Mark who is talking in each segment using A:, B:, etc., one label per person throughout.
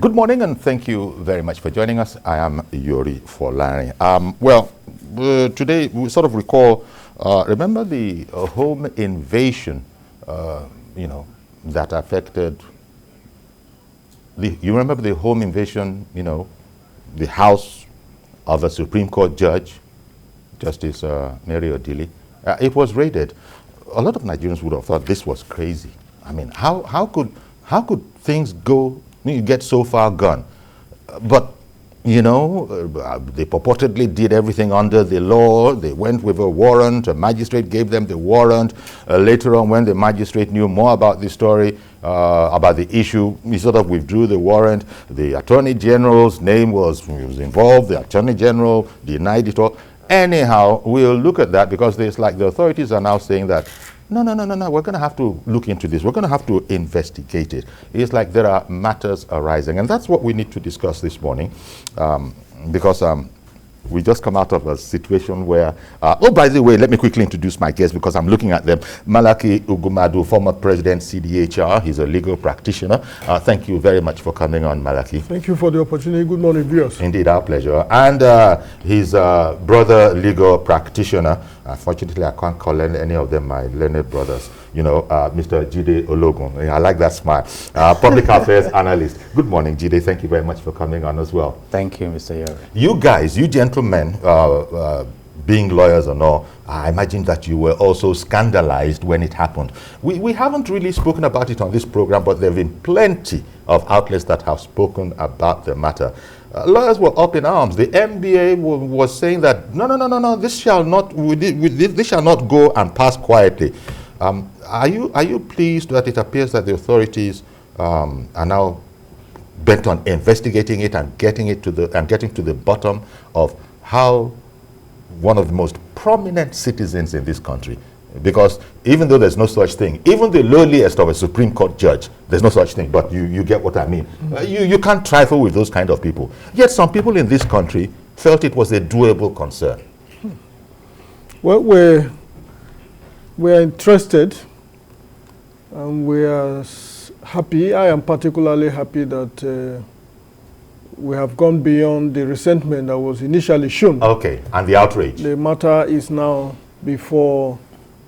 A: Good morning and thank you very much for joining us. I am Yori Folani. Today we sort of recall, remember the home invasion, that affected, you remember the home invasion, the house of a Supreme Court judge, Justice Mary Odili. It was raided. A lot of Nigerians would have thought this was crazy. I mean, how could things go? You get so far gone, but they purportedly did everything under the law. They went with a warrant. A magistrate gave them the warrant. Later on, when the magistrate knew more about the story, about the issue, he sort of withdrew the warrant. The Attorney General's name was involved. The Attorney General denied it all. Anyhow, we'll look at that because there's like the authorities are now saying that no, we're going to have to look into this. We're going to have to investigate it. It's like there are matters arising. And that's what we need to discuss this morning because we just come out of a situation where, by the way, let me quickly introduce my guests because I'm looking at them. Malachy Uguwmmadu, former president, CDHR. He's a legal practitioner. Thank you very much for coming on, Malachy.
B: Thank you for the opportunity. Good morning, viewers.
A: Indeed, our pleasure. And his brother, legal practitioner. Unfortunately, I can't call any of them my learned brothers. Mr. Jide Ologun. I like that smile. Public affairs analyst. Good morning, Jide. Thank you very much for coming on as well.
C: Thank you, Mr. Yori.
A: You guys, you gentlemen, being lawyers or no, I imagine that you were also scandalized when it happened. We haven't really spoken about it on this program, but there have been plenty of outlets that have spoken about the matter. Lawyers were up in arms. The NBA was saying that no, this shall not go and pass quietly. Are you pleased that it appears that the authorities are now bent on investigating it and getting to the bottom of how one of the most prominent citizens in this country, because even though there's no such thing, even the lowliest of a Supreme Court judge, there's no such thing, but you get what I mean. You can't trifle with those kind of people. Yet some people in this country felt it was a doable concern.
B: Well, we're interested and we are happy. I am particularly happy that we have gone beyond the resentment that was initially shown. Okay, and the outrage. The matter is now before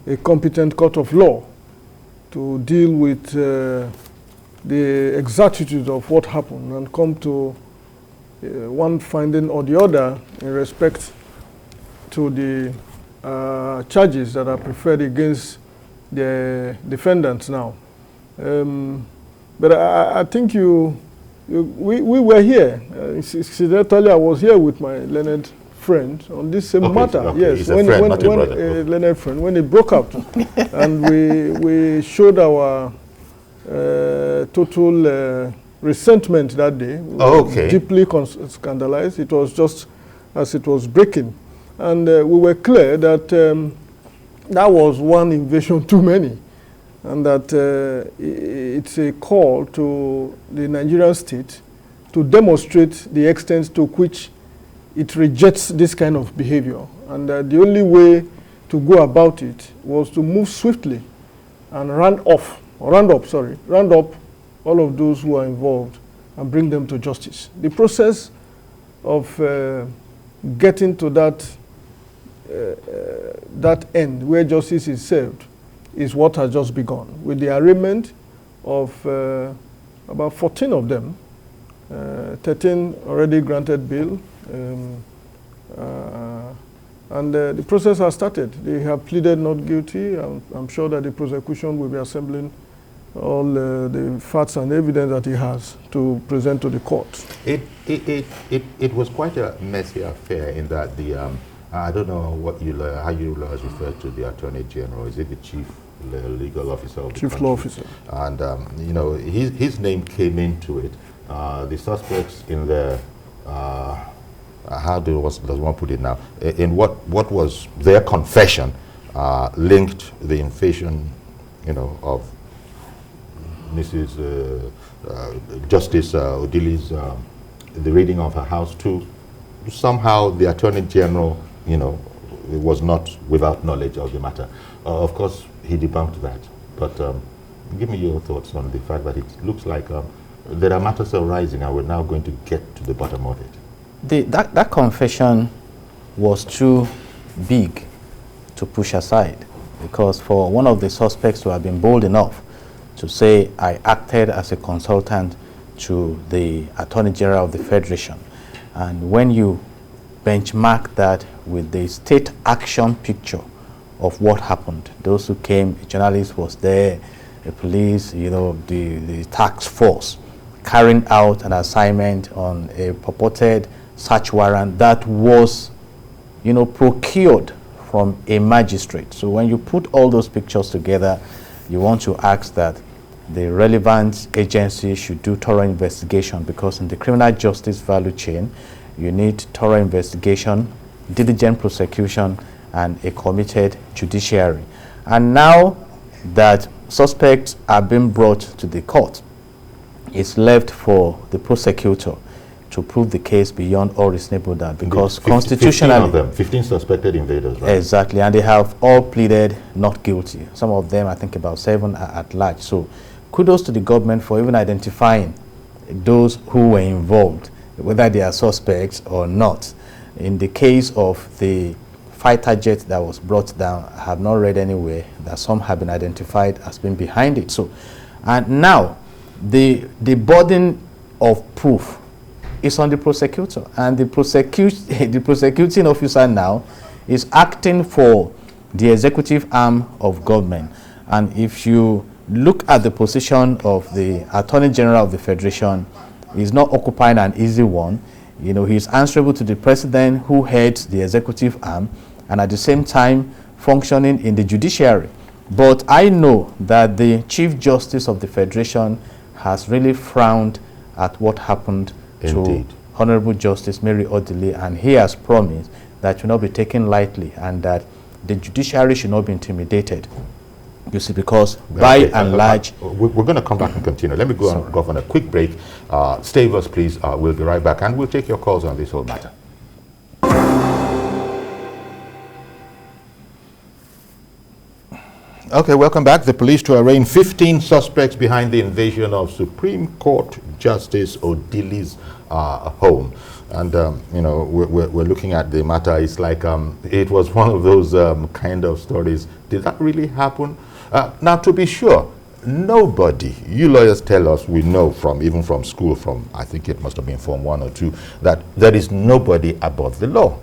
B: a competent court of law to deal with the exactitude of what happened and come to one finding or the other in respect to the charges that are preferred against the defendants now. But I think we were here. Incidentally, I was here with my learned friend on this same matter. Okay. Yes, when a learned friend, when it broke out, and we showed our total resentment that day. Okay. Deeply scandalized. It was just as it was breaking, and we were clear that that was one invasion too many, and that it's a call to the Nigerian state to demonstrate the extent to which it rejects this kind of behavior, and the only way to go about it was to move swiftly and round up all of those who are involved and bring them to justice. The process of getting to that end where justice is served is what has just begun, with the arraignment of about 14 of them, 13 already granted bail, and the process has started. They have pleaded not guilty. I'm sure that the prosecution will be assembling all the facts and evidence that he has to present to the court.
A: It was quite a messy affair in that the I don't know how you lawyers refer to the Attorney General. Is it the chief legal officer of the
B: chief
A: country?
B: Law officer? And
A: his name came into it. The suspects in the how does one put it now? In what was their confession linked the invasion, of Mrs. Justice Odili's the raiding of her house to somehow the Attorney General, was not without knowledge of the matter. Of course, he debunked that. But give me your thoughts on the fact that it looks like there are matters arising, and we're now going to get to the bottom of it.
C: That confession was too big to push aside, because for one of the suspects to have been bold enough to say, I acted as a consultant to the Attorney General of the Federation, and when you benchmark that with the state action picture of what happened, those who came, a journalist was there, the police, the task force carrying out an assignment on a purported search warrant that was, procured from a magistrate. So when you put all those pictures together, you want to ask that the relevant agency should do thorough investigation, because in the criminal justice value chain, you need thorough investigation, diligent prosecution, and a committed judiciary. And now that suspects are being brought to the court, it's left for the prosecutor to prove the case beyond all reasonable doubt, because constitutionally
A: 15 suspected invaders, right?
C: Exactly, and they have all pleaded not guilty. Some of them, I think about 7 are at large. So kudos to the government for even identifying those who were involved, whether they are suspects or not. In the case of the fighter jet that was brought down, I have not read anywhere that some have been identified as being behind it. So, and now the burden of proof is on the prosecutor, and the prosecuting officer now is acting for the executive arm of government. And if you look at the position of the Attorney General of the Federation, he's not occupying an easy one. He's answerable to the president, who heads the executive arm, and at the same time functioning in the judiciary. But I know that the Chief Justice of the Federation has really frowned at what happened to Honorable Justice Mary Odili, and he has promised that it will not be taken lightly, and that the judiciary should not be intimidated. You see, because by and large...
A: We're going to come back and continue. Let me go on a quick break. Stay with us, please. We'll be right back, and we'll take your calls on this whole matter. Okay, welcome back. The police to arraign 15 suspects behind the invasion of Supreme Court Justice Odili's home. And, we're looking at the matter. It's like it was one of those kind of stories. Did that really happen? Now, to be sure, nobody, you lawyers tell us, we know even from school, I think it must have been Form 1 or 2, that there is nobody above the law.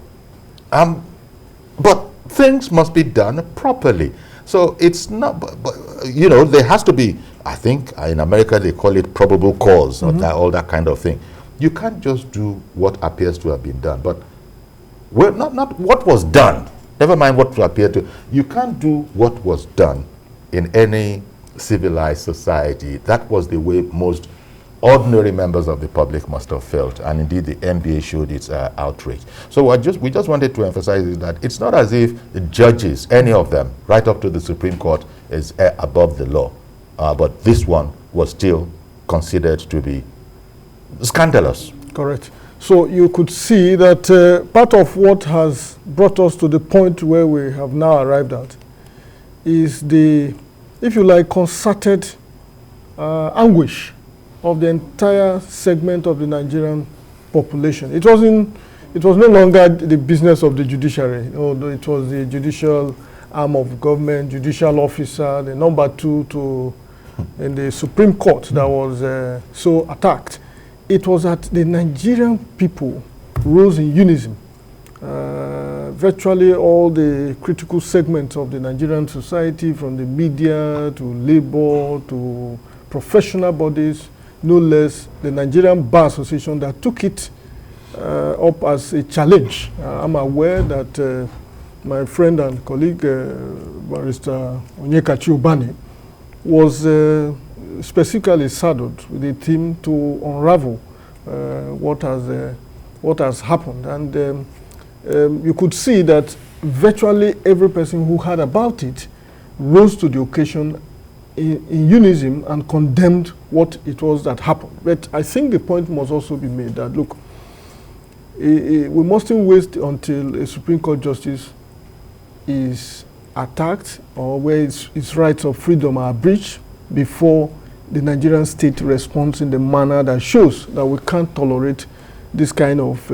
A: But things must be done properly. So it's not, there has to be, I think in America they call it probable cause, or all that kind of thing. You can't just do what appears to have been done. But not what was done. Never mind what appeared to. You can't do what was done in any civilized society. That was the way most ordinary members of the public must have felt, and indeed the NBA showed its outrage. So we just wanted to emphasize that it's not as if the judges, any of them, right up to the Supreme Court, is above the law. But this one was still considered to be scandalous.
B: Correct. So you could see that part of what has brought us to the point where we have now arrived at is the, if you like, concerted anguish of the entire segment of the Nigerian population. It was no longer the business of the judiciary. It was the judicial arm of government, judicial officer, the number 2 in the Supreme Court that was so attacked. It was that the Nigerian people rose in unison. Virtually all the critical segments of the Nigerian society, from the media to labor to professional bodies, no less the Nigerian Bar Association, that took it up as a challenge. I'm aware that my friend and colleague, Barrister Onyekachi Ubani, was specifically saddled with a team to unravel what has happened. And you could see that virtually every person who heard about it rose to the occasion in unison and condemned what it was that happened. But I think the point must also be made that, look, we mustn't wait until a Supreme Court justice is attacked or where its rights of freedom are breached before the Nigerian state responds in the manner that shows that we can't tolerate this kind of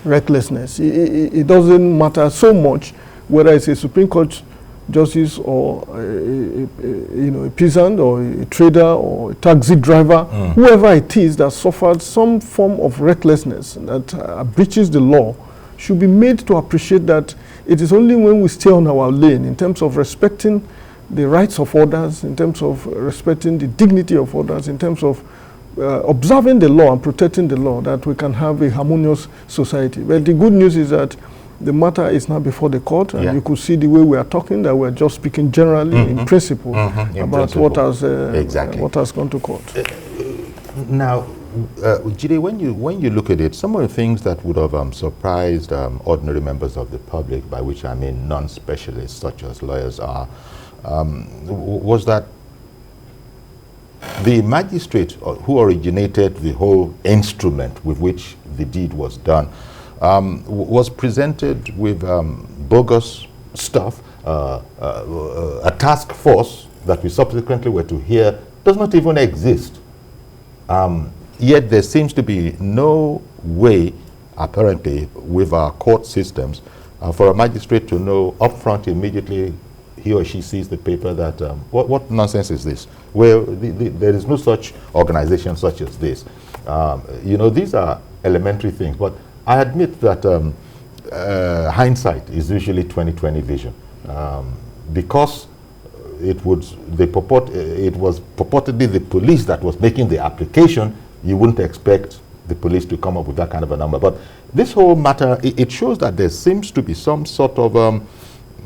B: recklessness. It doesn't matter so much whether it's a Supreme Court justice or a peasant or a trader or a taxi driver, whoever it is that suffered some form of recklessness that breaches the law, should be made to appreciate that it is only when we stay on our lane in terms of respecting the rights of others, in terms of respecting the dignity of others, in terms of observing the law and protecting the law, that we can have a harmonious society. But the good news is that the matter is now before the court, and you could see the way we are talking, that we're just speaking generally in principle about what has gone to court.
A: Now, Jide, when you look at it, some of the things that would have surprised ordinary members of the public, by which I mean non-specialists such as lawyers are, was that the magistrate who originated the whole instrument with which the deed was done was presented with bogus stuff. A task force that we subsequently were to hear does not even exist. Yet there seems to be no way, apparently, with our court systems, for a magistrate to know upfront immediately he or she sees the paper that, what nonsense is this? Well, there is no such organization such as this. These are elementary things, but I admit that hindsight is usually 20/20 vision. Because it was purportedly the police that was making the application, you wouldn't expect the police to come up with that kind of a number. But this whole matter, it shows that there seems to be some sort of,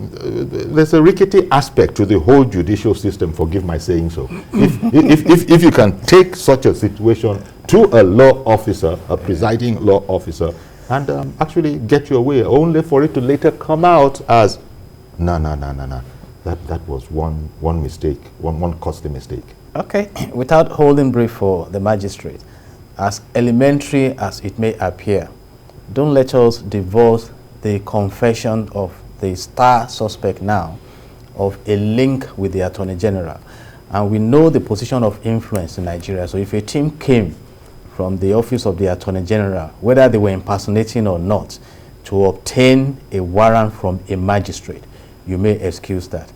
A: there's a rickety aspect to the whole judicial system, forgive my saying so. If you can take such a situation to a law officer, a presiding law officer, and actually get your way, only for it to later come out as, no. That was one mistake, one costly mistake.
C: Okay, without holding brief for the magistrate, as elementary as it may appear, don't let us divorce the confession of the star suspect now of a link with the Attorney General. And we know the position of influence in Nigeria. So if a team came from the office of the Attorney General, whether they were impersonating or not, to obtain a warrant from a magistrate, you may excuse that.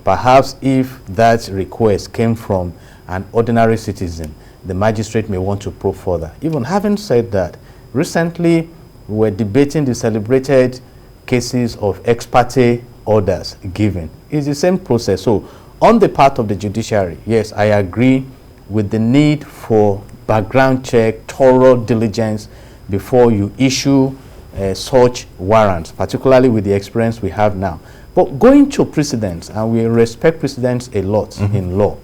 C: Perhaps if that request came from an ordinary citizen, the magistrate may want to probe further. Even having said that, recently we were debating the celebrated cases of ex parte orders given. It's the same process. So on the part of the judiciary, yes, I agree with the need for background check, thorough diligence before you issue such warrants, particularly with the experience we have now. But going to precedents, and we respect precedents a lot in law,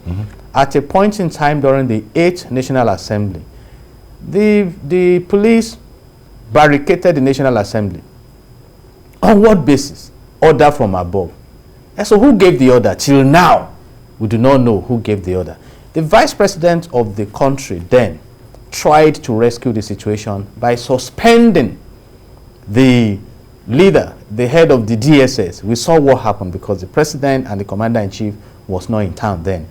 C: at a point in time during the 8th National Assembly, the police barricaded the National Assembly. On what basis? Order from above. And so who gave the order? Till now, we do not know who gave the order. The vice president of the country then tried to rescue the situation by suspending the leader, the head of the DSS. We saw what happened because the president and the commander-in-chief was not in town then.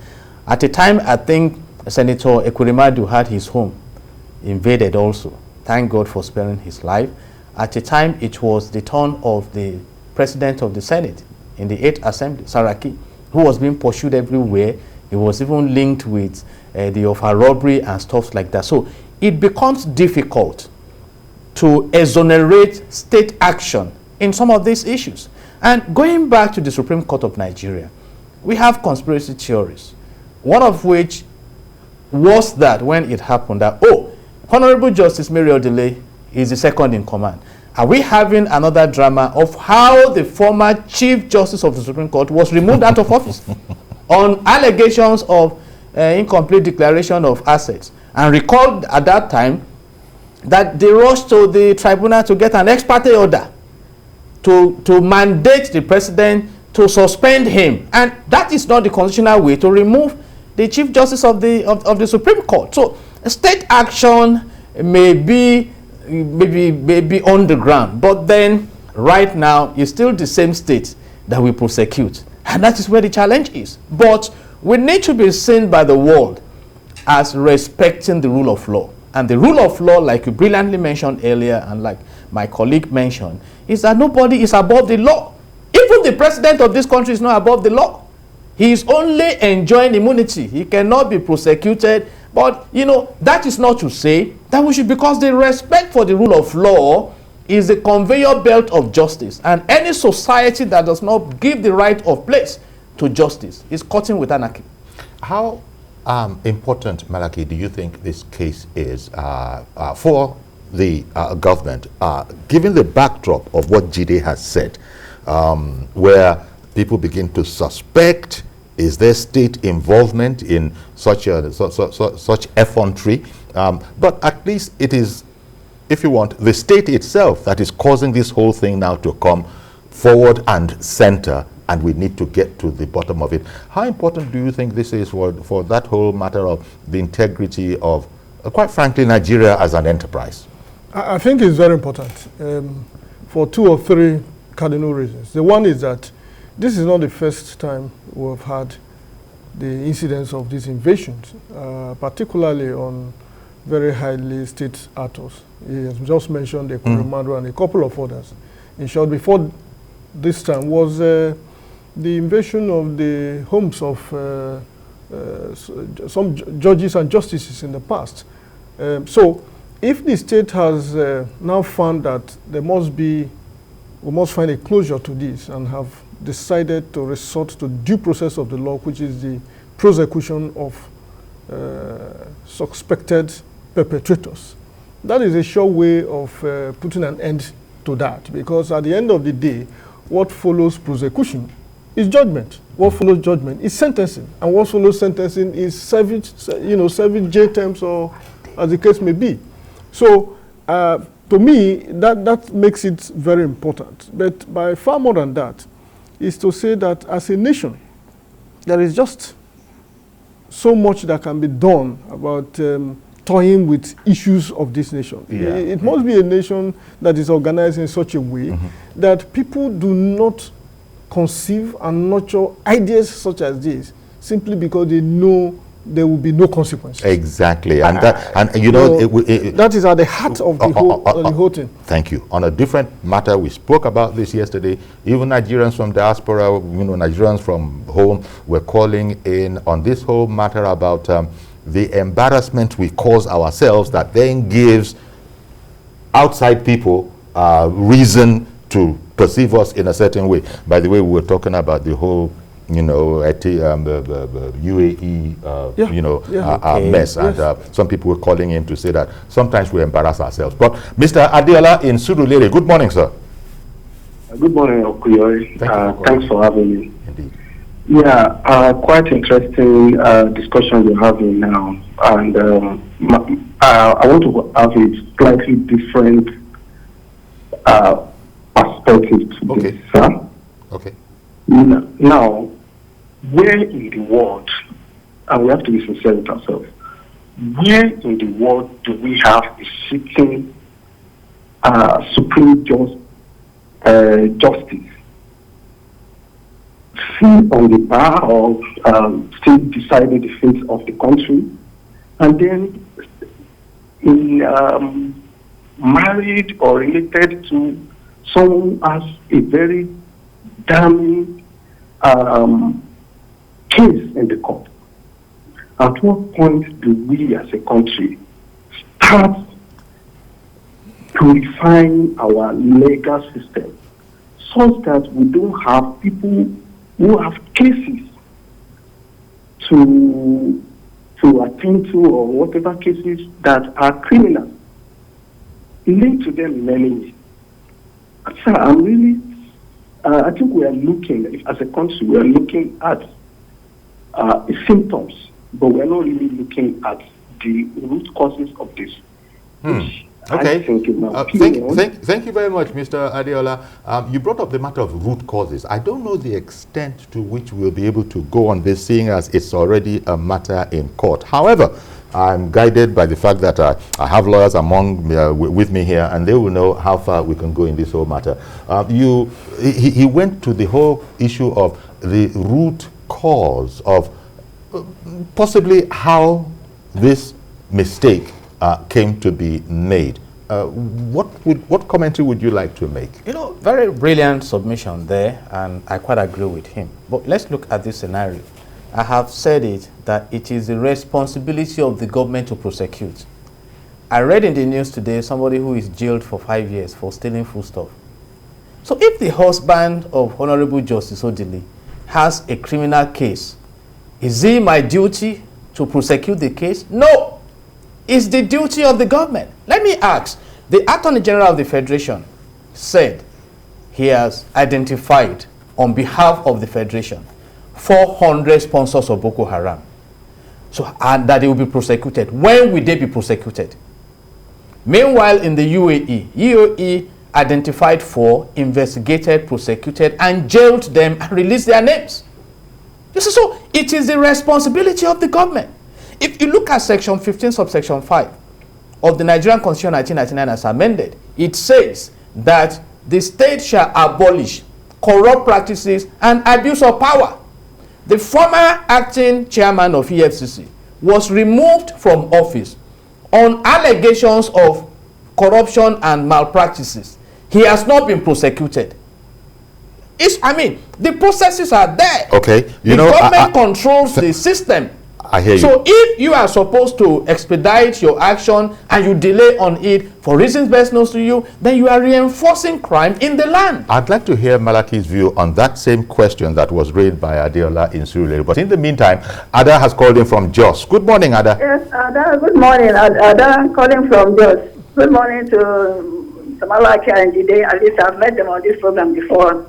C: At the time, I think Senator Uguwmmadu had his home invaded also. Thank God for sparing his life. At the time, it was the turn of the president of the Senate in the 8th Assembly, Saraki, who was being pursued everywhere. He was even linked with the offer robbery and stuff like that. So it becomes difficult to exonerate state action in some of these issues. And going back to the Supreme Court of Nigeria, we have conspiracy theories, one of which was that when it happened that, Honorable Justice Mary Odili is the second in command. Are we having another drama of how the former Chief Justice of the Supreme Court was removed out of office on allegations of incomplete declaration of assets? And recalled at that time that they rushed to the tribunal to get an ex parte order to mandate the president to suspend him. And that is not the constitutional way to remove the Chief Justice of the Supreme Court. So state action may be on the ground, but then right now it's still the same state that we prosecute, and that is where the challenge is. But we need to be seen by the world as respecting the rule of law. And the rule of law, like you brilliantly mentioned earlier, and like my colleague mentioned, is that nobody is above the law. Even the president of this country is not above the law. He is only enjoying immunity. He cannot be prosecuted. But, you know, that is not to say that we should, because the respect for the rule of law is the conveyor belt of justice. And any society that does not give the right of place to justice is cutting with anarchy.
A: How important, Malachy, do you think this case is for the government, given the backdrop of what Jide has said, where people begin to suspect, is there state involvement in such effrontery? But at least it is, if you want, the state itself that is causing this whole thing now to come forward and center, and we need to get to the bottom of it. How important do you think this is for that whole matter of the integrity of, quite frankly, Nigeria as an enterprise?
B: I think it's very important for 2 or 3 cardinal reasons. The one is that this is not the first time we've had the incidents of these invasions, particularly on very highly state actors. He has just mentioned the Uguwmmadu and a couple of others. In short, before this time was the invasion of the homes of some judges and justices in the past. So if the state has now found that we must find a closure to this and have decided to resort to due process of the law, which is the prosecution of suspected perpetrators, that is a sure way of putting an end to that, because at the end of the day, what follows prosecution is judgment. What follows judgment is sentencing, and what follows sentencing is serving jail terms, or as the case may be. So, to me, that makes it very important. But by far more than that, is to say that as a nation, there is just so much that can be done about toying with issues of this nation.
A: Yeah.
B: It must be a nation that is organized in such a way that people do not conceive and nurture ideas such as this simply because they know there will be no consequences.
A: Exactly, and you know,
B: that is at the heart of the whole thing.
A: Thank you. On a different matter, we spoke about this yesterday. Even Nigerians from diaspora, Nigerians from home, were calling in on this whole matter about the embarrassment we cause ourselves that then gives outside people reason to perceive us in a certain way. By the way, we were talking about the whole UAE, mess, and some people were calling in to say that sometimes we embarrass ourselves. But Mr. Adeola in Surulere, good morning, sir.
D: Good morning, Okuyoyi. Thanks for having me.
A: Indeed.
D: Yeah, quite interesting discussion you're having now, and I want to have a slightly different perspective to this.
A: Okay.
D: Now, where in the world, and we have to be sincere with ourselves, where in the world do we have a sitting Supreme Justice sit on the bar of still deciding the fate of the country, and then married or related to someone who has a very damning case in the court? At what point do we as a country start purifying our legal system such that we don't have people who have cases to attend to, or whatever cases that are criminal linked to them in any way? Sir, I think we are looking, as a country, we are looking at symptoms, but we are not really looking at the root causes of this.
A: Okay. Thank you very much, Mr. Adeola. You brought up the matter of root causes. I don't know the extent to which we'll be able to go on this, seeing as it's already a matter in court. However, I'm guided by the fact that I have lawyers with me here, and they will know how far we can go in this whole matter. He went to the whole issue of the root cause of possibly how this mistake came to be made. What commentary would you like to make?
C: You know, very brilliant submission there, and I quite agree with him. But let's look at this scenario. I have said it, that it is the responsibility of the government to prosecute. I read in the news today somebody who is jailed for 5 years for stealing foodstuff. So if the husband of Honorable Justice Odili has a criminal case, is it my duty to prosecute the case? No. It's the duty of the government. Let me ask, the Attorney General of the Federation said he has identified on behalf of the Federation 400 sponsors of Boko Haram. So, and that they will be prosecuted. When will they be prosecuted? Meanwhile, in the UAE identified 4, investigated, prosecuted, and jailed them and released their names. So it is the responsibility of the government. If you look at Section 15, subsection 5 of the Nigerian Constitution 1999 as amended, it says that the state shall abolish corrupt practices and abuse of power. The former acting chairman of EFCC was removed from office on allegations of corruption and malpractices. He has not been prosecuted. The processes are there.
A: Okay.
C: The government controls the system.
A: I hear you.
C: So if you are supposed to expedite your action and you delay on it for reasons best known to you, then you are reinforcing crime in the land.
A: I'd like to hear Malachy's view on that same question that was raised by Adeola in Surulere. But in the meantime, Ada has called in from Jos. Good morning, Ada.
E: Yes, Ada. Good morning. Ada calling from Jos. Good morning to Malachy and Jide. At least I've met them on this program before.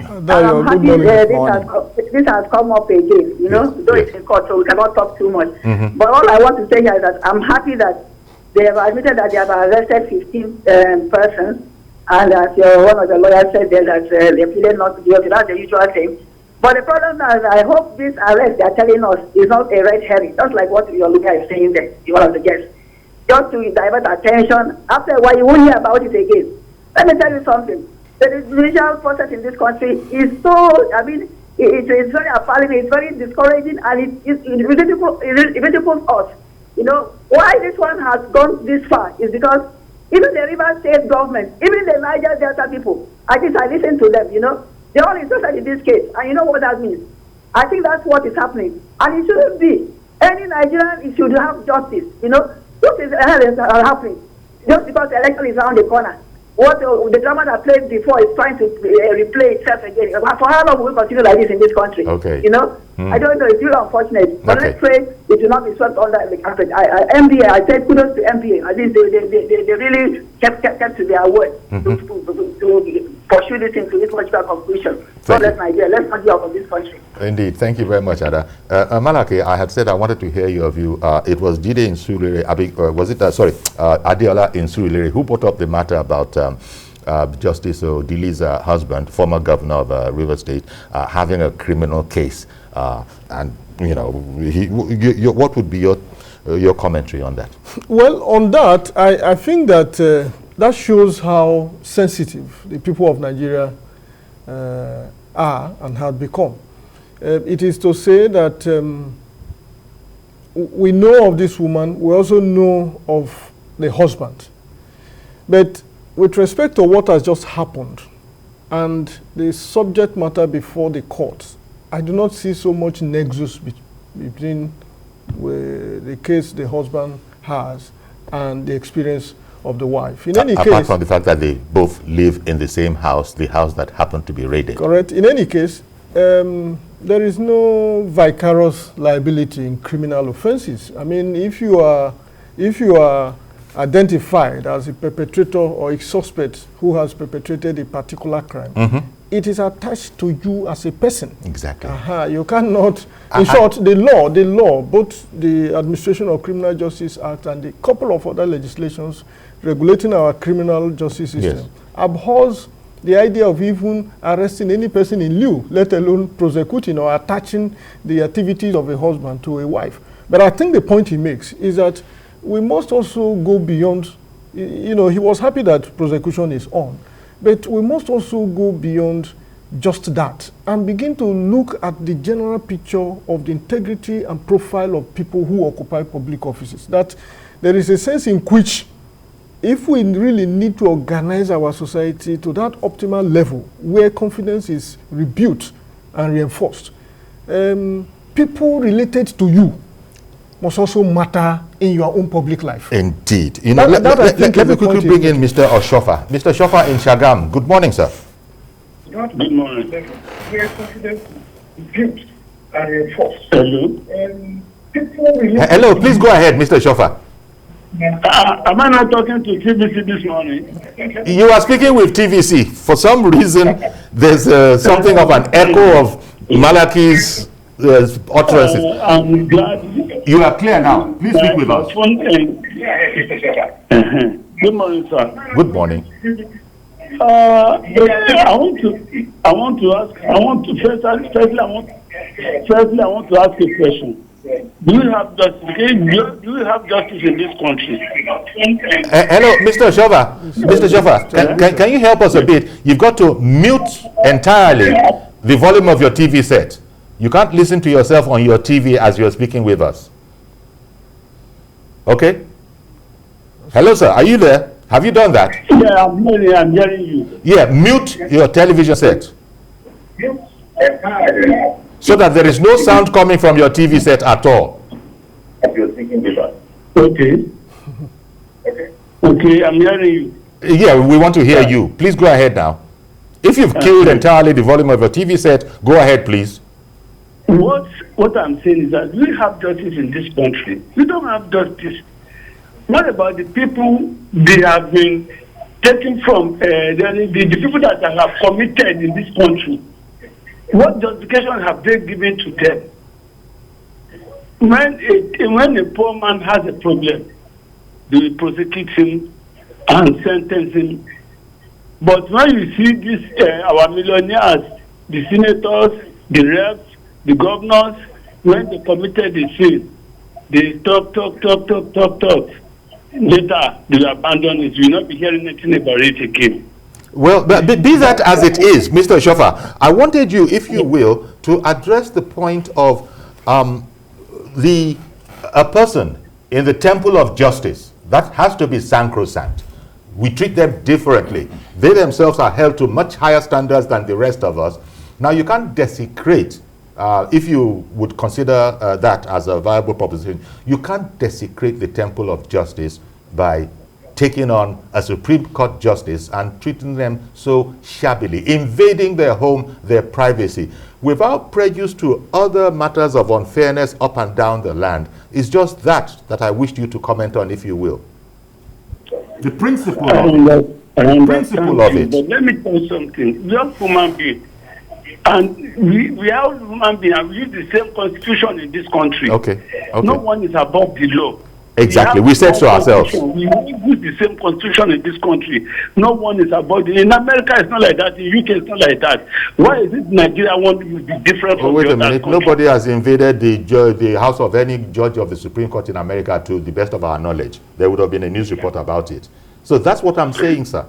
E: I'm happy this has come up again, though it's in court, so we cannot talk too much. But all I want to say here is that I'm happy that they have admitted that they have arrested 15 persons, and as one of the lawyers said there, that they pleaded not guilty. That's the usual thing. But the problem is, I hope this arrest they are telling us is not a red herring, just like what your lawyer is saying there, one of the guests. Just to divert attention. After a while, you won't hear about it again. Let me tell you something. The judicial process in this country is so, it's very appalling, it's very discouraging, and it ridicules us. Why this one has gone this far is because even the River State government, even the Niger Delta people, I listen to them, they're all interested in this case, and you know what that means. I think that's what is happening, and it shouldn't be. Any Nigerian should have justice, What is happening? Just because the election is around the corner. What the drama that played before is trying to replay itself again. For how long will we continue like this in this country?
A: Okay.
E: I don't know. It's really unfortunate. But let's pray it will not be swept under the carpet. MBA, I said kudos to MBA. At least they really kept to their word to pursue this into its logical conclusion. So let's Nigeria. Let's not give up on this country.
A: Indeed. Thank you very much, Ada. Malachy, I had said I wanted to hear your view. It was Jide in Surulere, Adeola in Surulere, who brought up the matter about Justice Odili's husband, former governor of River State, having a criminal case. And, what would be your commentary on that?
B: Well, on that, I think that that shows how sensitive the people of Nigeria are and have become. It is to say that we know of this woman, we also know of the husband. But with respect to what has just happened and the subject matter before the courts, I do not see so much nexus between the case the husband has and the experience of the wife. In any case,
A: apart from the fact that they both live in the same house, the house that happened to be raided.
B: Correct. In any case, there is no vicarious liability in criminal offenses. If you are identified as a perpetrator or a suspect who has perpetrated a particular crime, it is attached to you as a person.
A: Exactly.
B: You cannot, in short, the law, both the Administration of Criminal Justice Act and a couple of other legislations regulating our criminal justice system, abhors the idea of even arresting any person in lieu, let alone prosecuting or attaching the activities of a husband to a wife. But I think the point he makes is that we must also go beyond, he was happy that prosecution is on, but we must also go beyond just that and begin to look at the general picture of the integrity and profile of people who occupy public offices. That there is a sense in which if we really need to organize our society to that optimal level where confidence is rebuilt and reinforced, people related to you must also matter in your own public life.
A: Indeed. You know, let me quickly bring in Mr. Oshofa. Mr. Oshofa in Shagam. Good morning, sir.
F: Good morning. Where confidence is built and reinforced. Hello.
A: Hello, please go ahead, Mr. Oshofa.
F: Am I not talking to TVC this morning?
A: You are speaking with TVC. For some reason, there's something of an echo of Malachy's utterances.
F: I'm glad.
A: You are clear now. Please speak with us.
F: Good morning, sir.
A: Good morning.
F: I want to ask a question. Do we have justice? Do we have justice in this country?
A: Hello, Mr. Oshofa. Mr. Oshofa, can you help us a bit? You've got to mute entirely the volume of your TV set. You can't listen to yourself on your TV as you're speaking with us. Okay? Hello, sir. Are you there? Have you done that?
F: Yeah, I'm hearing you.
A: Yeah, mute your television set. So that there is no sound coming from your TV set at all.
F: Okay. Okay, I'm hearing you.
A: Yeah, we want to hear you. Please go ahead now. If you've killed entirely the volume of your TV set, go ahead, please.
F: What I'm saying is that we have justice in this country. We don't have justice. What about the people they have been taken from, the people that have committed in this country? What justification have they given to them? When a poor man has a problem, they will prosecute him and sentence him. But when you see this, our millionaires, the senators, the reps, the governors, when they committed the sin, they talk. Later, they abandon it. You will not be hearing anything about it again.
A: Well, but be that as it is, Mr. Oshofa, I wanted you, if you will, to address the point of a person in the temple of justice. That has to be sacrosanct. We treat them differently. They themselves are held to much higher standards than the rest of us. Now, you can't desecrate, if you would consider that as a viable proposition, you can't desecrate the temple of justice by taking on a Supreme Court justice and treating them so shabbily, invading their home, their privacy, without prejudice to other matters of unfairness up and down the land. It's just that I wished you to comment on, if you will. The principle of it.
F: But let me tell you something. We are human beings. And we are human beings, and we use the same constitution in this country.
A: Okay.
F: No one is above the law.
A: Exactly. We said so ourselves.
F: We use the same constitution in this country. No one is above it. In America, it's not like that. In UK, it's not like that. Why is it Nigeria want to be different from
A: wait
F: the
A: a minute.
F: country?
A: Nobody has invaded the house of any judge of the Supreme Court in America, to the best of our knowledge. There would have been a news report about it. So that's what I'm saying, sir.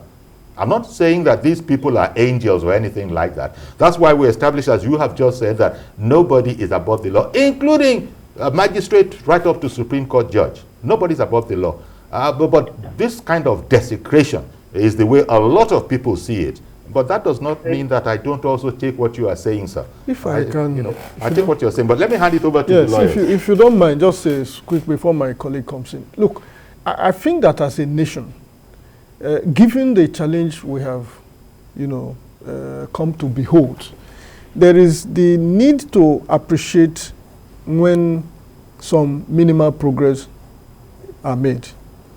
A: I'm not saying that these people are angels or anything like that. That's why we established, as you have just said, that nobody is above the law, including a magistrate right up to Supreme Court judge. Nobody's above the law. But this kind of desecration is the way a lot of people see it. But that does not mean that I don't also take what you are saying, sir.
B: If I can...
A: I take what you're saying, but let me hand it over to the lawyer.
B: If you don't mind, just say quick before my colleague comes in. Look, I think that as a nation, given the challenge we have, come to behold, there is the need to appreciate when some minimal progress are made.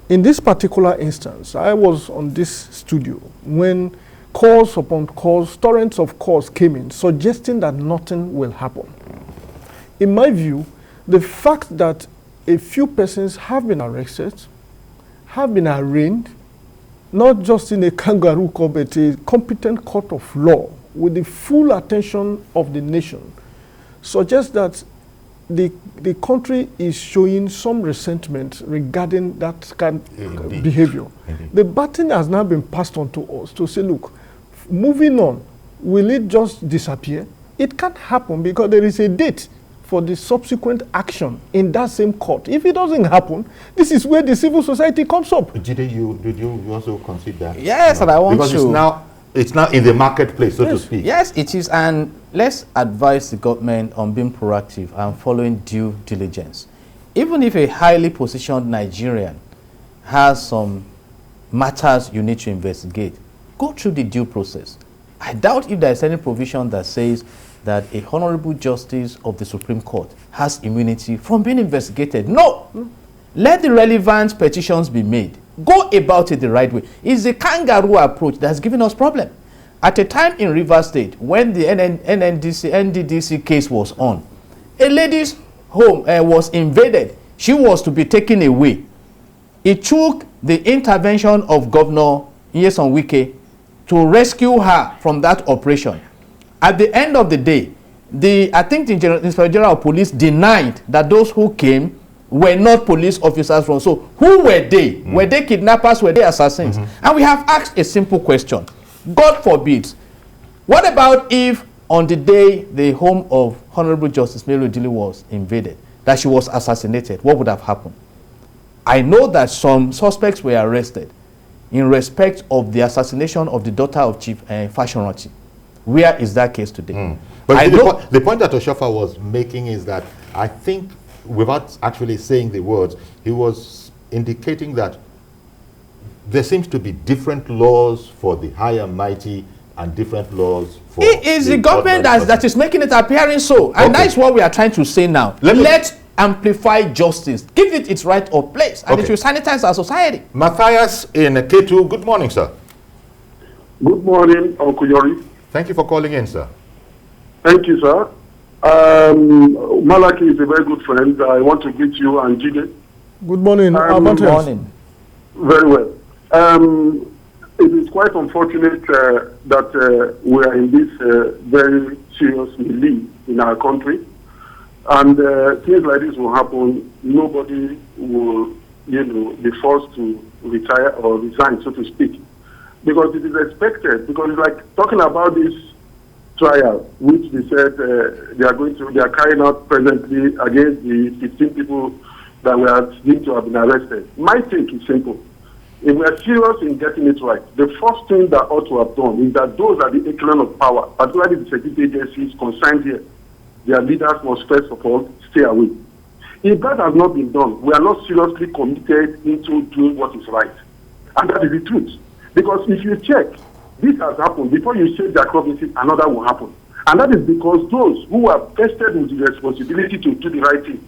B: In this particular instance, I was on this studio when calls upon calls, torrents of calls came in, suggesting that nothing will happen. In my view, the fact that a few persons have been arrested, have been arraigned, not just in a kangaroo court, but a competent court of law with the full attention of the nation, suggests that the country is showing some resentment regarding that kind of behavior. The baton has now been passed on to us to say, look, moving on, will it just disappear? It can't happen because there is a date for the subsequent action in that same court. If it doesn't happen, this is where the civil society comes up.
A: Jide, did you also consider that?
C: Yes, and I want
A: because
C: to.
A: It's now in the marketplace, so to speak.
C: Yes, it is, and let's advise the government on being proactive and following due diligence. Even if a highly positioned Nigerian has some matters you need to investigate, go through the due process. I doubt if there is any provision that says that a honorable justice of the Supreme Court has immunity from being investigated. No! Let the relevant petitions be made. Go about it the right way. It's the kangaroo approach that's given us problem. At a time in Rivers State, when the NDDC case was on, a lady's home was invaded. She was to be taken away. It took the intervention of Governor Nyesom Wike to rescue her from that operation. At the end of the day, I think the Inspector General of Police denied that those who came were not police officers from. So who were they? Were they kidnappers? Were they assassins? And we have asked a simple question. God forbid, what about if on the day the home of Honorable Justice Mary Odili was invaded, that she was assassinated? What would have happened? I know that some suspects were arrested in respect of the assassination of the daughter of Chief Fashionrochi. Where is that case today?
A: But the point that Oshofa was making is that I think, without actually saying the words, he was indicating that there seems to be different laws for the high and mighty and different laws for
C: it is the government that is making it appearing so. And that's what we are trying to say now. Let's amplify justice. Give it its right of place. And it will sanitize our society.
A: Matthias in K2, good morning, sir.
G: Good morning, Uncle Yori.
A: Thank you for calling in, sir.
G: Thank you, sir. Malachy is a very good friend. I want to greet you and Jide.
B: Good morning.
C: Good morning.
G: Very well. It is quite unfortunate that we are in this very serious milieu in our country. And things like this will happen. Nobody will, be forced to retire or resign, so to speak. Because it is expected, because it's like talking about this trial, which they said they are carrying out presently against the 15 people that were deemed to have been arrested. My take is simple. If we are serious in getting it right, the first thing that ought to have done is that those at the echelon of power, particularly the security agencies concerned here, their leaders must first of all stay away. If that has not been done, we are not seriously committed into doing what is right. And that is the truth. Because if you check, this has happened. Before you shake their provinces, another will happen. And that is because those who are vested with the responsibility to do the right thing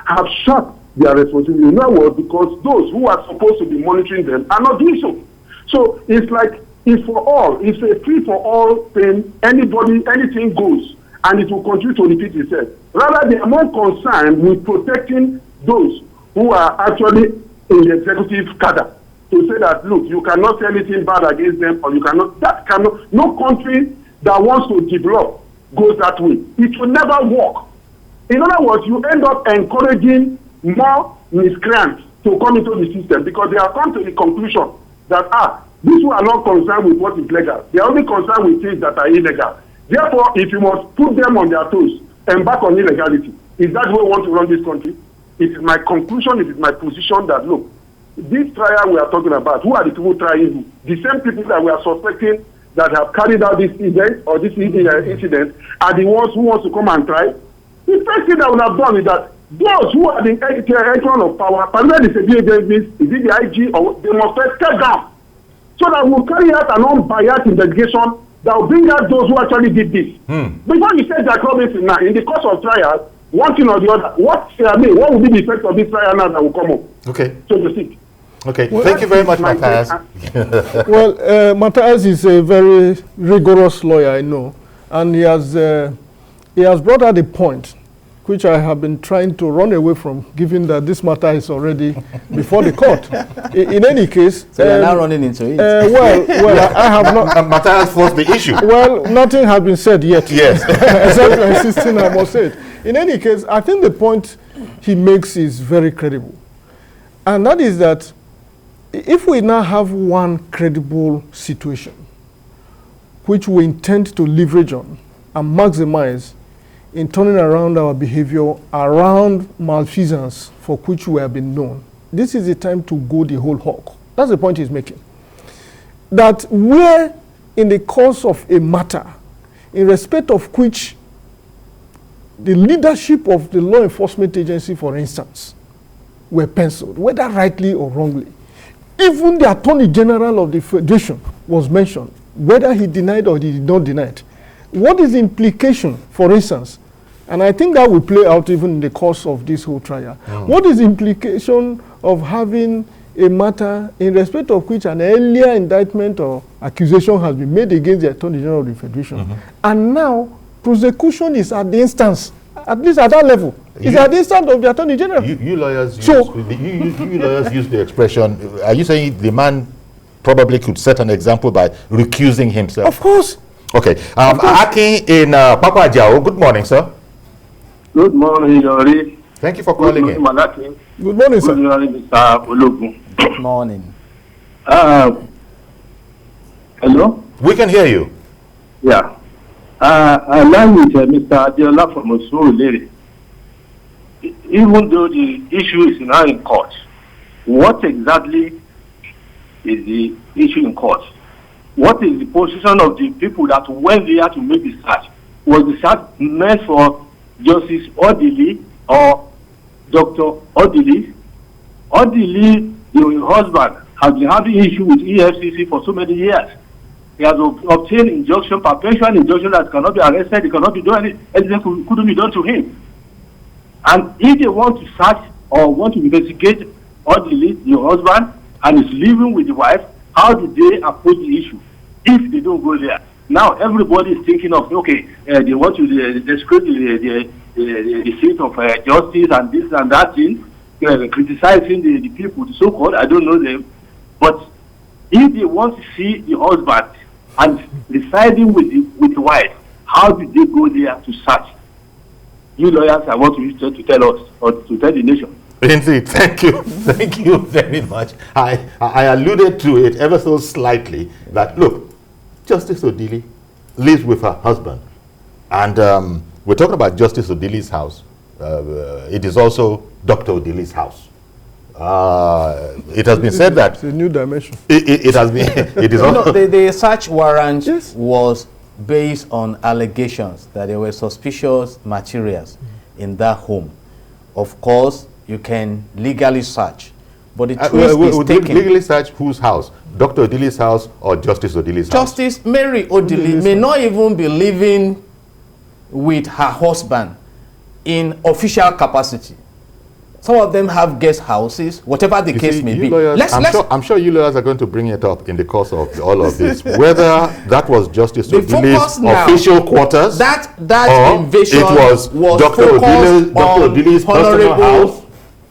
G: have shut their responsibility. In other words, because those who are supposed to be monitoring them are not doing so. So it's like, it's for all. It's a free-for-all thing. Anybody, anything goes. And it will continue to repeat itself. Rather, they are more concerned with protecting those who are actually in the executive cadre. To say that, look, you cannot say anything bad against them, or you cannot, no country that wants to develop goes that way. It will never work. In other words, you end up encouraging more miscreants to come into the system because they have come to the conclusion that, these who are not concerned with what is legal, they are only concerned with things that are illegal. Therefore, if you must put them on their toes and back on illegality, is that way we want to run this country? It is my conclusion, it is my position that, look, this trial we are talking about, who are the people trying who? The same people that we are suspecting that have carried out this event or this incident are the ones who want to come and try. The first thing that we have done is that those who are the echelon of power, particularly the security agencies, is it the IG, or they must first step down so that we'll carry out an unbiased investigation that will bring out those who actually did this. Before you say Jack Robinson now, in the course of trial, one thing or the other, what will be the effect of this trial now that will come up?
A: Okay.
G: So to speak.
A: Okay, well, thank you very much, Matthias.
B: Well, Matthias is a very rigorous lawyer, I know, and he has brought out a point which I have been trying to run away from, given that this matter is already before the court. In any case,
C: so you're now running into it.
B: Well, I have not.
A: Matthias forced the issue.
B: Well, nothing has been said yet.
A: Yes.
B: Except for insisting I must say it. In any case, I think the point he makes is very credible, and that is that if we now have one credible situation which we intend to leverage on and maximize in turning around our behavior around malfeasance for which we have been known. This is the time to go the whole hog. That's the point he's making. That where in the course of a matter, in respect of which the leadership of the law enforcement agency, for instance, were penciled, whether rightly or wrongly, even the Attorney General of the Federation was mentioned, whether he denied or he did not deny it. What is the implication, for instance, and I think that will play out even in the course of this whole trial. What is the implication of having a matter in respect of which an earlier indictment or accusation has been made against the Attorney General of the Federation, and now prosecution is at the instance, at least at that level, is at the instance of the Attorney General.
A: You lawyers use the expression, are you saying the man probably could set an example by recusing himself?
B: Of course.
A: Okay. Akin in Papa Ajao, good morning, sir.
H: Good morning, Yori.
A: Thank you for calling in.
H: Malachy.
B: Good morning, sir.
H: Good morning, Mr. Ologun.
C: Good morning.
H: Hello?
A: We can hear you.
H: Yeah. I'm line with Mr. Adiola from Osurulere. Even though the issue is now in court, what exactly is the issue in court? What is the position of the people that went there to make the search? Was the search meant for Justice Odili or Dr. Odili? Odili, your husband, has been having issue with EFCC for so many years. He has obtained injunction, perpetual injunction that cannot be arrested, it cannot be done, anything couldn't be done to him. And if they want to search or want to investigate Odili, your husband, and is living with the wife, how do they approach the issue if they don't go there? Now everybody is thinking of, okay, they want to describe the seat of justice and this and that thing, criticizing the people, the so-called, I don't know them. But if they want to see the husband and residing with the wife, how do they go there to search? You lawyers, I want you to tell us, or to tell the nation.
A: Indeed, thank you very much. I alluded to it ever so slightly that, look, Justice Odili lives with her husband, and we're talking about Justice Odili's house. It is also Dr. Odili's house. It has been said that
B: it's a new dimension.
A: It has been. It is also
C: the search warrant was based on allegations that there were suspicious materials in that home. Of course, you can legally search, but the twist is taken.
A: Legally search whose house? Dr. Odili's house or Justice Odili's house?
C: Justice Mary Odili may not even be living with her husband in official capacity. Some of them have guest houses, whatever the case may be.
A: Lawyers, I'm sure you lawyers are going to bring it up in the course of all of this. Whether that was Justice Odili's official quarters,
C: that
A: or
C: invasion
A: it was Dr. Odili's personal house.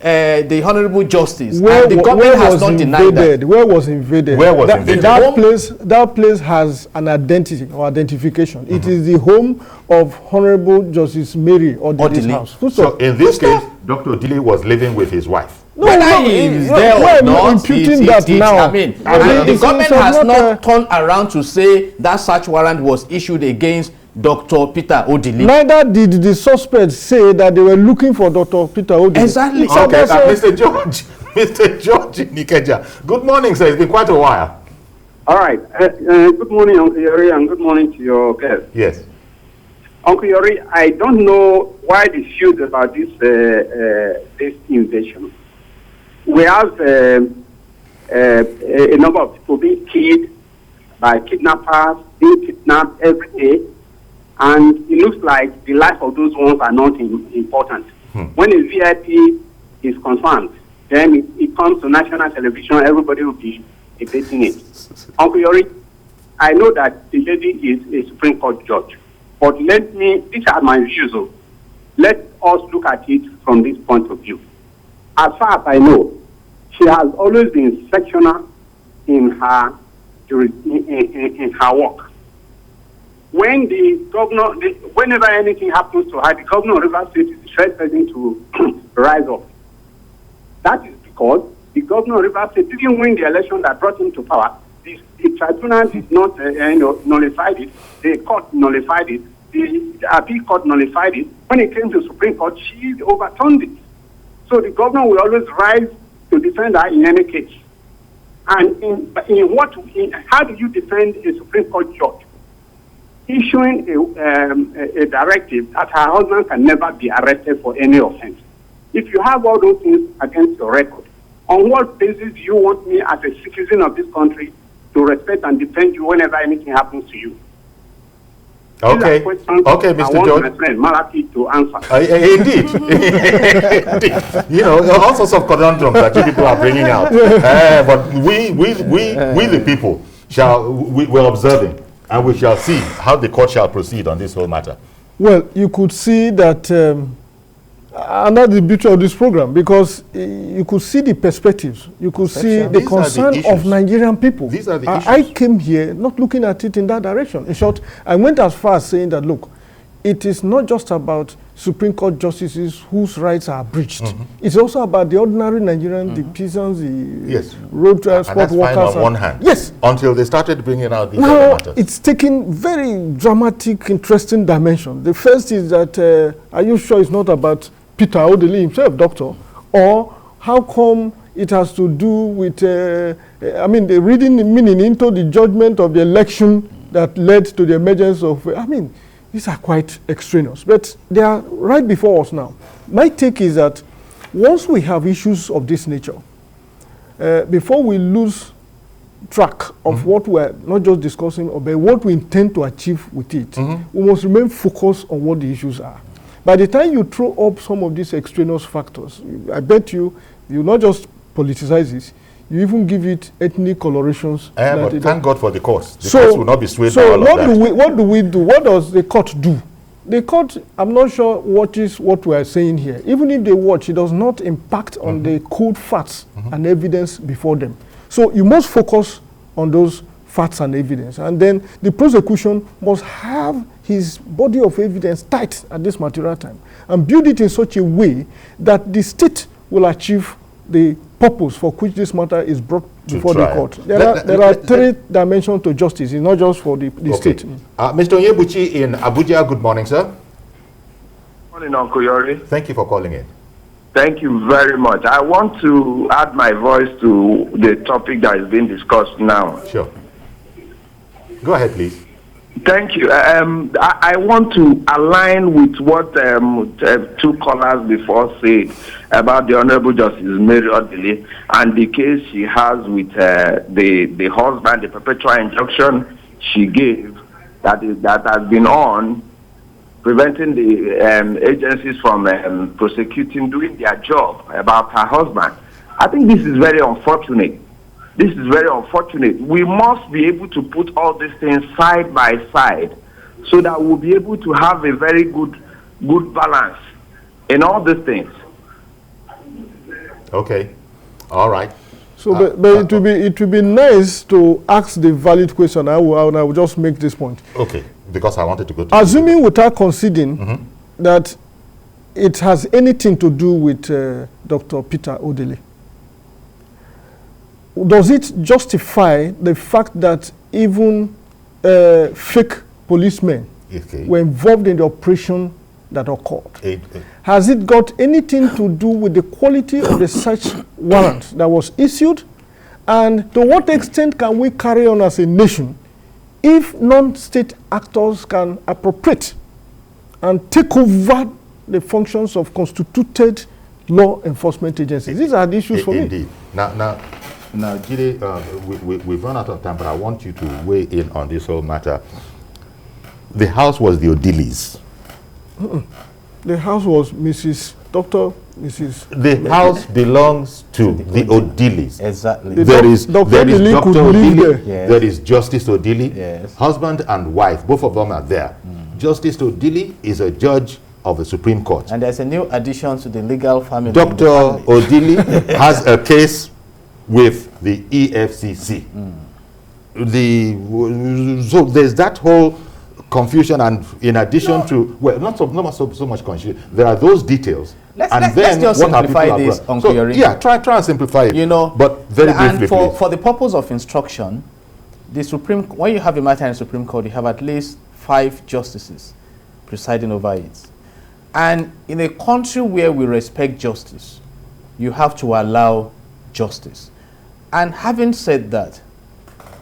C: The Honorable Justice,
B: where,
C: and the government has not denied that.
B: Where was invaded?
A: Where was invaded?
B: That place has an identity or identification. It is the home of Honorable Justice Mary Odili's house.
A: So in this case, Dr. Odili was living with his wife.
C: No, whether he is there or not, the government has not turned around to say that search warrant was issued against Dr. Peter Odili.
B: Neither did the suspects say that they were looking for Dr. Peter Odili.
C: Exactly.
A: Okay, Mr. George Nikeja. Good morning, sir. It's been quite a while.
I: All right. Good morning, Uncle Yori, and good morning to your guest.
A: Yes.
I: Uncle Yori, I don't know why the feud about this invasion. We have a number of people being killed by kidnappers, being kidnapped every day, and it looks like the life of those ones are not important. When a VIP is confirmed, then it comes to national television, everybody will be debating it. Uncle Yori, I know that the lady is a Supreme Court judge, but these are my views. Let us look at it from this point of view. As far as I know, she has always been sectional in her work. When the governor, whenever anything happens to her, the governor of Rivers State is the first person to rise up. That is because the governor of Rivers State didn't win the election that brought him to power, The tribunal did not nullified it. The court nullified it. The appeal court nullified it. When it came to Supreme Court, she overturned it. So the government will always rise to defend her in any case. And how do you defend a Supreme Court judge issuing a directive that her husband can never be arrested for any offense? If you have all those things against your record, on what basis do you want me as a citizen of this country to respect and defend you whenever anything happens to you?
A: Okay, okay, Mr.
I: I want
A: George.
I: my friend Malachy to answer.
A: Indeed. Indeed. You know, all sorts of conundrums that you people are bringing out. But we the people, we're observing, and we shall see how the court shall proceed on this whole matter.
B: Well, you could see that, and that's the beauty of this program, because you could see the perspectives. You could see the concern of Nigerian people.
A: These are the issues.
B: I came here not looking at it in that direction. In short, I went as far as saying that, look, it is not just about Supreme Court justices whose rights are breached. It's also about the ordinary Nigerian, the peasants, the road transport workers.
A: On one hand.
B: Yes.
A: Until they started bringing out these other
B: Now,
A: matters.
B: it's taking very dramatic, interesting dimension. The first is that, are you sure it's not about Peter Odili himself, doctor? Or how come it has to do with, I mean, the reading the meaning into the judgment of the election that led to the emergence of, I mean, these are quite extraneous, but they are right before us now. My take is that once we have issues of this nature, before we lose track of what we're not just discussing, but what we intend to achieve with it, we must remain focused on what the issues are. By the time you throw up some of these extraneous factors, I bet you not just politicize this, you even give it ethnic colorations.
A: But thank God for the courts. The courts will not be swayed by all of that.
B: So what do we do? What does the court do? The court, I'm not sure what we are saying here. Even if they watch, it does not impact on the cold facts and evidence before them. So you must focus on those facts and evidence. And then the prosecution must have his body of evidence tight at this material time and build it in such a way that the state will achieve the purpose for which this matter is brought before the court. There are three dimensions to justice. It's not just for the state.
A: Mr. Onyebuchi in Abuja, good morning, sir.
H: Good morning, Uncle Yori.
A: Thank you for calling in.
H: Thank you very much. I want to add my voice to the topic that is being discussed now.
A: Sure. Go ahead, please.
H: Thank you. I want to align with what two callers before said about the Honorable Justice Mary Odili and the case she has with the husband, the perpetual injunction she gave that has been on, preventing the agencies from prosecuting, doing their job about her husband. I think this is very unfortunate. This is very unfortunate. We must be able to put all these things side by side so that we'll be able to have a very good balance in all these things.
A: Okay. All right.
B: So, but it will be nice to ask the valid question. I will just make this point.
A: Okay, because I wanted to go to...
B: Assuming without conceding that it has anything to do with Dr. Peter Odili, does it justify the fact that even fake policemen were involved in the operation that occurred? Has it got anything to do with the quality of the search warrant that was issued? And to what extent can we carry on as a nation if non-state actors can appropriate and take over the functions of constituted law enforcement agencies? These are the issues for me.
A: Now, Jide, we've run out of time, but I want you to weigh in on this whole matter. The house was the Odilis.
B: The house was Mrs.
A: The house belongs to the Odilis.
C: Exactly.
A: There is Dr. Odili,
B: there.
A: There is Justice Odili, husband and wife, both of them are there. Justice Odili is a judge of the Supreme Court.
C: And there's a new addition to the legal family.
A: Dr. Odili has a case with the EFCC. So there's that whole confusion, and in addition to, well, not so much confusion, there are those details.
C: Let's just simplify this, Uncle Yori.
A: Yeah, try and simplify it.
C: You know,
A: but very briefly,
C: for the purpose of instruction, when you have a matter in the Supreme Court, you have at least 5 justices presiding over it. And in a country where we respect justice, you have to allow justice. And having said that,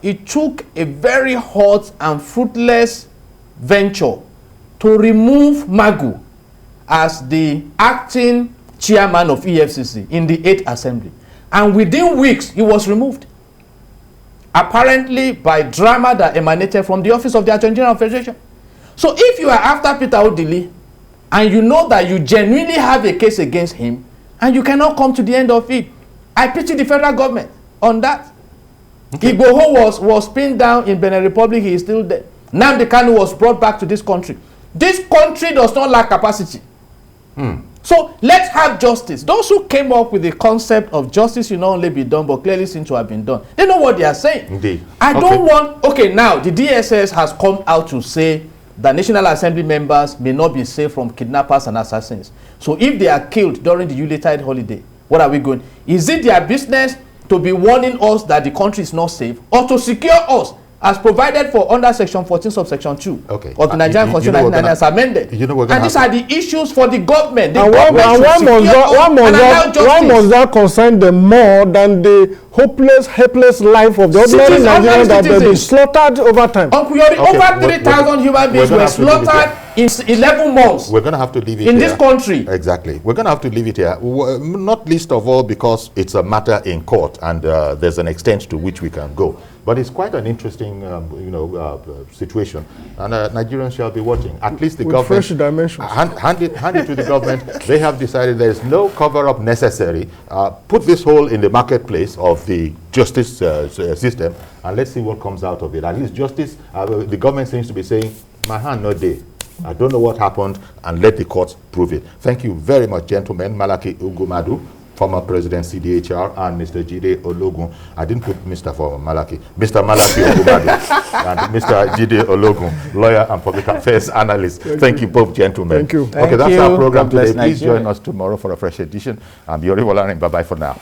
C: it took a very hot and fruitless venture to remove Magu as the acting chairman of EFCC in the 8th Assembly. And within weeks, he was removed. Apparently by drama that emanated from the office of the Attorney General of Federation. So if you are after Peter Odili, and you know that you genuinely have a case against him, and you cannot come to the end of it, I pity the federal government on that. Okay. Igboho was pinned down in Benin Republic, he is still there. Nnamdi Kanu was brought back to this country. This country does not lack capacity. So let's have justice. Those who came up with the concept of justice should not only be done, but clearly seem to have been done. They know what they are saying.
A: Indeed.
C: I don't want, okay, now the DSS has come out to say that National Assembly members may not be safe from kidnappers and assassins. So if they are killed during the Yuletide holiday, what are we going? Is it their business to be warning us that the country is not safe, or to secure us as provided for under Section 14 subsection 2
A: of
C: the Nigerian Constitution as amended? And these are the issues for the government.
B: Why must that concern them more than the helpless life of the ordinary Nigerians that have been slaughtered over time?
C: Over 3,000 human beings were slaughtered in 11 months.
A: We're going to have to leave it
C: in
A: here.
C: This country.
A: Exactly. We're going to have to leave it here. Not least of all because it's a matter in court and there's an extent to which we can go. But it's quite an interesting, situation, and Nigerians shall be watching. At least the government,
B: fresh dimensions.
A: Hand it to the government. They have decided there is no cover-up necessary. Put this hole in the marketplace of the justice system, and let's see what comes out of it. At least justice, the government seems to be saying, my hand not there. I don't know what happened, and let the courts prove it. Thank you very much, gentlemen. Malachy Uguwmmadu, former President CDHR, and Mr. Jide Ologun. I didn't put Mr. for Malachy. Mr. Malachy Uguwmmadu and Mr. Jide Ologun, lawyer and public affairs analyst. Thank you both, gentlemen.
B: Thank you.
A: Okay, that's our program today. Please join us tomorrow for a fresh edition. I'm Yori Wolarin. Bye-bye for now.